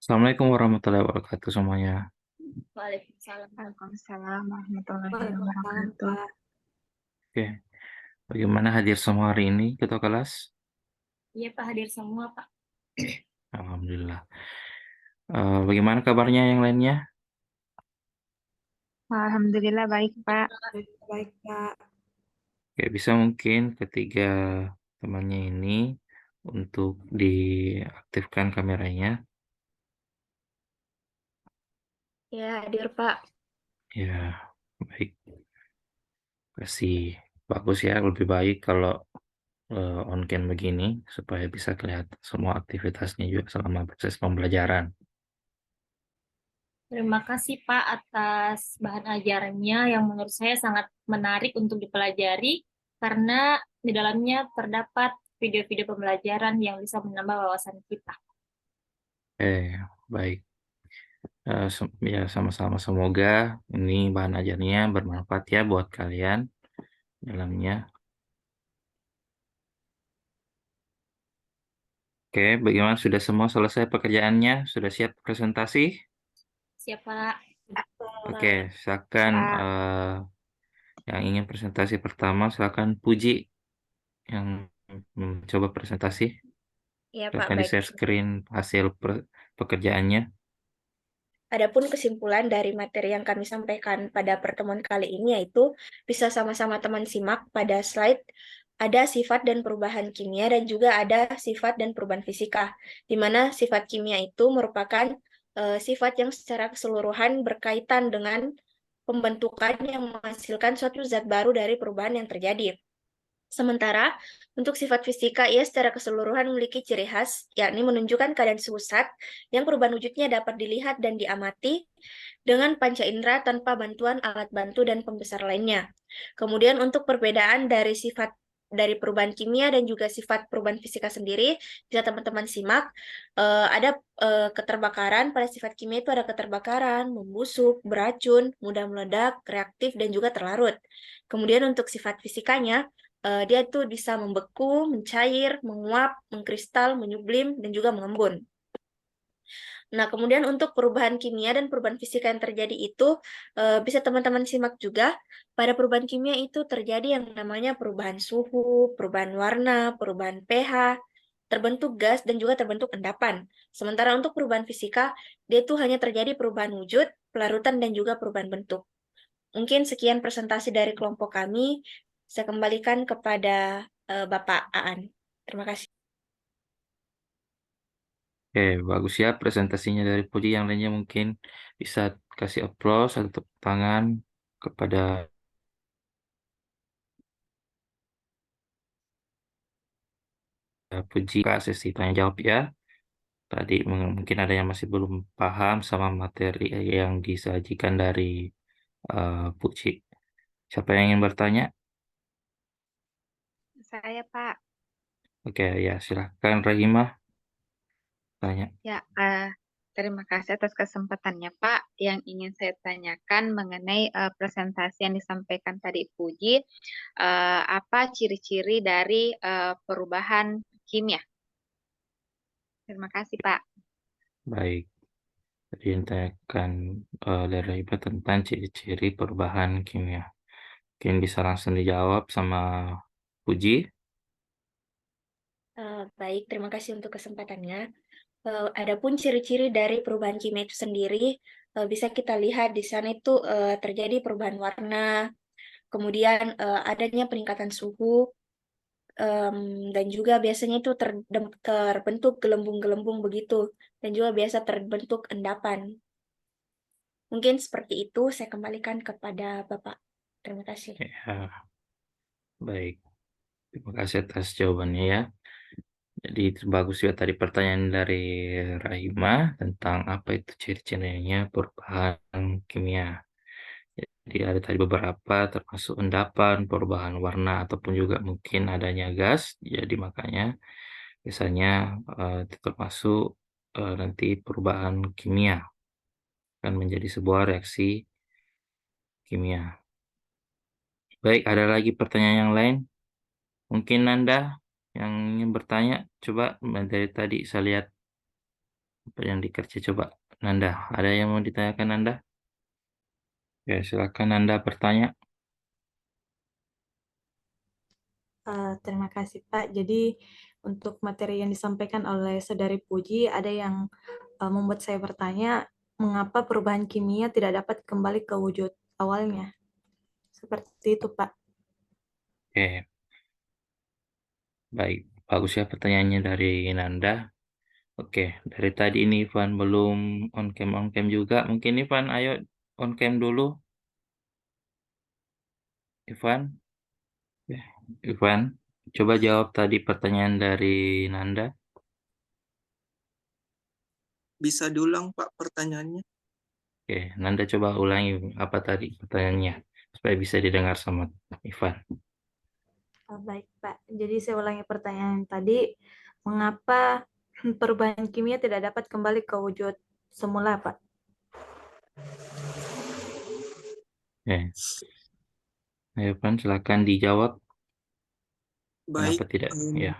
Assalamualaikum warahmatullahi wabarakatuh semuanya. Waalaikumsalam. Waalaikumsalam warahmatullahi Waalaikumsalam, wabarakatuh. Pak. Oke, bagaimana hadir semua hari ini ketua kelas? Iya, Pak, hadir semua, Pak. Alhamdulillah. Bagaimana kabarnya yang lainnya? Alhamdulillah baik, Pak. Baik, Pak. Oke, bisa mungkin ketiga temannya ini untuk diaktifkan kameranya. Ya, hadir, Pak. Ya, baik. Kasih bagus ya, lebih baik kalau on cam begini supaya bisa kelihatan semua aktivitasnya juga selama proses pembelajaran. Terima kasih, Pak, atas bahan ajarnya yang menurut saya sangat menarik untuk dipelajari karena di dalamnya terdapat video-video pembelajaran yang bisa menambah wawasan kita. Baik. Ya sama-sama, semoga ini bahan ajarnya bermanfaat ya buat kalian dalamnya. Oke, bagaimana, sudah semua selesai pekerjaannya? Sudah siap presentasi? Siapa? Oke, silakan, Pak, yang ingin presentasi pertama silakan Puji yang mencoba presentasi. Ya, Pak, Silakan baik. di-share screen hasil pekerjaannya. Adapun kesimpulan dari materi yang kami sampaikan pada pertemuan kali ini yaitu bisa sama-sama teman simak pada slide ada sifat dan perubahan kimia dan juga ada sifat dan perubahan fisika, di mana sifat kimia itu merupakan sifat yang secara keseluruhan berkaitan dengan pembentukan yang menghasilkan suatu zat baru dari perubahan yang terjadi. Sementara untuk sifat fisika, ia secara keseluruhan memiliki ciri khas, yakni menunjukkan keadaan suhu zat yang perubahan wujudnya dapat dilihat dan diamati dengan panca indera tanpa bantuan alat bantu dan pembesar lainnya. Kemudian untuk perbedaan dari sifat dari perubahan kimia dan juga sifat perubahan fisika sendiri, bisa teman-teman simak. Ada keterbakaran, pada sifat kimia itu ada keterbakaran, membusuk, beracun, mudah meledak, reaktif, dan juga terlarut. Kemudian untuk sifat fisikanya, dia tuh bisa membeku, mencair, menguap, mengkristal, menyublim, dan juga mengembun. Nah, kemudian untuk perubahan kimia dan perubahan fisika yang terjadi itu bisa teman-teman simak juga. Pada perubahan kimia itu terjadi yang namanya perubahan suhu, perubahan warna, perubahan pH, terbentuk gas, dan juga terbentuk endapan. Sementara untuk perubahan fisika, dia itu hanya terjadi perubahan wujud, pelarutan, dan juga perubahan bentuk. Mungkin sekian presentasi dari kelompok kami. Saya kembalikan kepada Bapak Aan. Terima kasih. Oke, bagus ya presentasinya dari Puji. Yang lainnya mungkin bisa kasih applause atau tepuk tangan kepada Puji. Kak, sesi tanya jawab ya. Tadi mungkin ada yang masih belum paham sama materi yang disajikan dari Puji. Siapa yang ingin bertanya? saya Pak. Oke, ya silahkan Rahimah tanya. Ya, terima kasih atas kesempatannya, Pak. Yang ingin saya tanyakan mengenai presentasi yang disampaikan tadi Puji, apa ciri-ciri dari perubahan kimia? Terima kasih, Pak. Baik, tadi yang ditanyakan dari Rahimah tentang ciri-ciri perubahan kimia. Mungkin bisa langsung dijawab sama Puji. Baik, terima kasih untuk kesempatannya. Adapun ciri-ciri dari perubahan kimia itu sendiri, bisa kita lihat di sana itu terjadi perubahan warna, kemudian adanya peningkatan suhu, dan juga biasanya itu terbentuk gelembung-gelembung begitu, dan juga biasa terbentuk endapan. Mungkin seperti itu, saya kembalikan kepada Bapak. Terima kasih. Ya, baik. Terima kasih atas jawabannya ya. Jadi bagus juga tadi pertanyaan dari Rahima tentang apa itu ciri-cirinya perubahan kimia. Jadi ada tadi beberapa termasuk endapan, perubahan warna, ataupun juga mungkin adanya gas. Jadi makanya biasanya itu termasuk nanti perubahan kimia akan menjadi sebuah reaksi kimia. Baik, ada lagi pertanyaan yang lain? Mungkin Anda yang ingin bertanya, coba dari tadi saya lihat apa yang dikerja coba Nanda. Ada yang mau ditanyakan Nanda? Ya, silakan Nanda bertanya. Terima kasih Pak. Jadi untuk materi yang disampaikan oleh Saudari Puji, ada yang membuat saya bertanya, mengapa perubahan kimia tidak dapat kembali ke wujud awalnya? Seperti itu Pak. Oke, baik. Bagus ya pertanyaannya dari Nanda. Oke, dari tadi ini Ivan belum on cam juga. Mungkin Ivan, ayo on cam dulu. Ivan, ya, Ivan, coba jawab tadi pertanyaan dari Nanda. Bisa diulang Pak pertanyaannya? Oke, Nanda coba ulangi apa tadi pertanyaannya supaya bisa didengar sama Ivan. Baik Pak. Jadi saya ulangi pertanyaan tadi, mengapa perubahan kimia tidak dapat kembali ke wujud semula Pak? Oke, ayo Ivan, silakan dijawab. Baik, Kenapa tidak? Ya,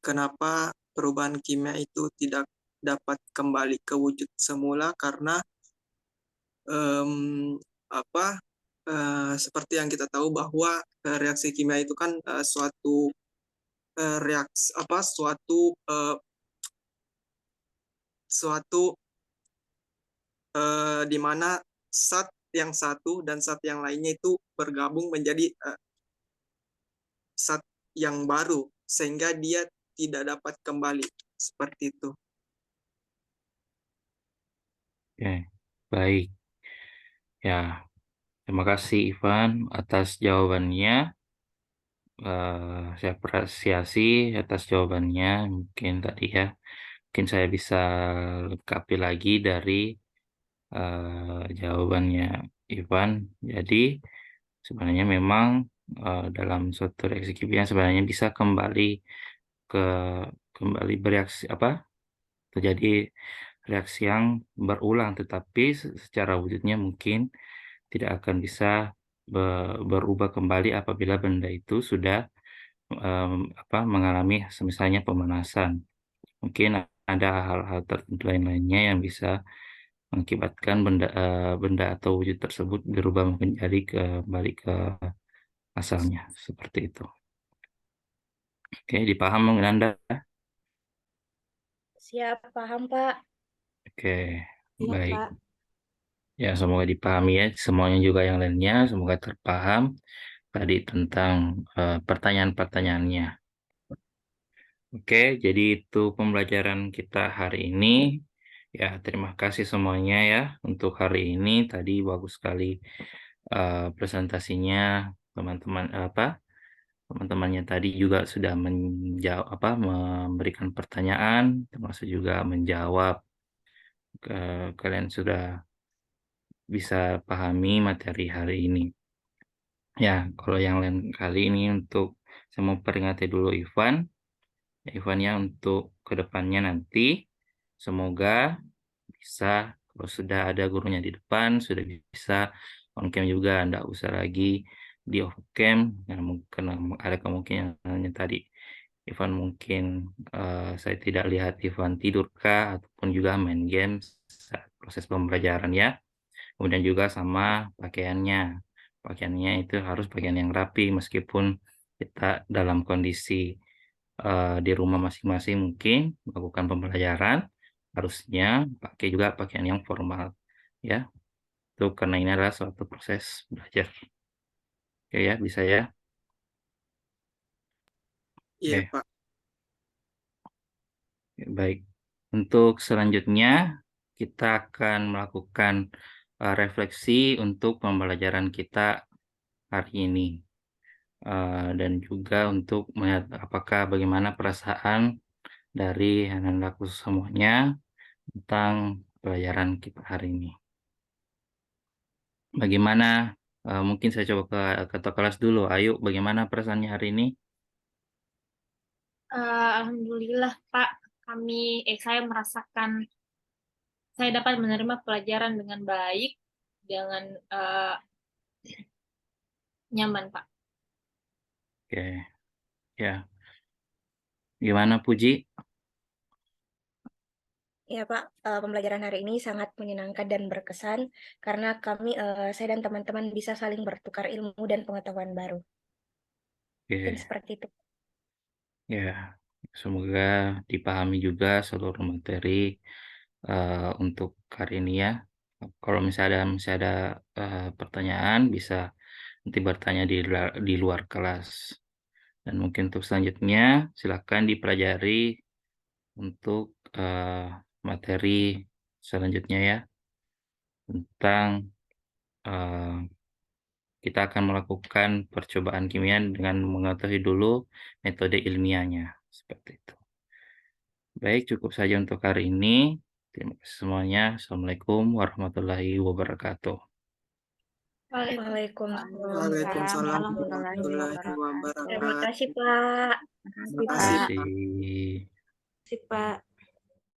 kenapa perubahan kimia itu tidak dapat kembali ke wujud semula? Karena em, apa seperti yang kita tahu bahwa reaksi kimia itu kan suatu reaksi suatu di mana zat yang satu dan zat yang lainnya itu bergabung menjadi zat yang baru sehingga dia tidak dapat kembali seperti itu. oke, baik. Ya, terima kasih Ivan atas jawabannya. Saya apresiasi atas jawabannya. Mungkin tadi ya, mungkin saya bisa lengkapi lagi dari jawabannya Ivan. Jadi sebenarnya memang dalam suatu reaksi kimia sebenarnya bisa ke kembali bereaksi apa terjadi reaksi yang berulang, tetapi secara wujudnya mungkin tidak akan bisa berubah kembali apabila benda itu sudah mengalami misalnya pemanasan. Mungkin ada hal-hal tertentu lain-lainnya yang bisa mengakibatkan benda atau wujud tersebut berubah menjadi kembali ke asalnya seperti itu. Oke, dipaham mungkin Anda? Siap, paham, Pak. Oke, Iya baik. Pak. Ya, semoga dipahami ya. Semuanya juga yang lainnya, semoga terpaham tadi tentang pertanyaan-pertanyaannya. Oke, jadi itu pembelajaran kita hari ini. Ya, terima kasih semuanya ya untuk hari ini. Tadi bagus sekali presentasinya teman-teman teman-temannya tadi juga sudah menjawab memberikan pertanyaan, termasuk juga menjawab. Kalian sudah bisa pahami materi hari ini. Ya, kalau yang lain kali ini untuk saya mau peringati dulu Ivan. Ivan ya untuk kedepannya nanti semoga bisa kalau sudah ada gurunya di depan sudah bisa on cam juga, Anda usah lagi di off cam yang mungkin ada kemungkinan tadi Ivan mungkin saya tidak lihat Ivan tidur kah ataupun juga main game saat proses pembelajaran ya. Kemudian juga sama pakaiannya itu harus pakaian yang rapi meskipun kita dalam kondisi di rumah masing-masing mungkin melakukan pembelajaran harusnya pakai juga pakaian yang formal ya itu karena ini adalah suatu proses belajar. Oke ya, bisa ya. Iya Oke, Pak. baik, untuk selanjutnya kita akan melakukan refleksi untuk pembelajaran kita hari ini. Dan juga untuk melihat apakah bagaimana perasaan dari anak-anakku semuanya tentang pelajaran kita hari ini. Bagaimana? Mungkin saya coba ke ketua kelas dulu. Ayo, bagaimana perasaannya hari ini? Alhamdulillah, Pak. Saya merasakan saya dapat menerima pelajaran dengan baik, dengan nyaman, Pak. Oke, ya. Gimana Puji? Ya Pak, pembelajaran hari ini sangat menyenangkan dan berkesan karena saya dan teman-teman bisa saling bertukar ilmu dan pengetahuan baru. Mungkin Oke, seperti itu. ya. Semoga dipahami juga seluruh materi untuk hari ini ya. Kalau misalnya ada pertanyaan bisa nanti bertanya di luar kelas. Dan mungkin untuk selanjutnya silakan dipelajari untuk materi selanjutnya ya tentang eh, kita akan melakukan percobaan kimia dengan mengetahui dulu metode ilmiahnya seperti itu. Baik, cukup saja untuk hari ini. Terima kasih semuanya. Assalamualaikum warahmatullahi wabarakatuh. Waalaikumsalam Waalaikumsalam warahmatullahi warahmatullahi wabarakatuh. Terima wabarakatuh. kasih Pak. Terima Terima kasih, kasih, Pak. Pak. Terima kasih. Si Pak.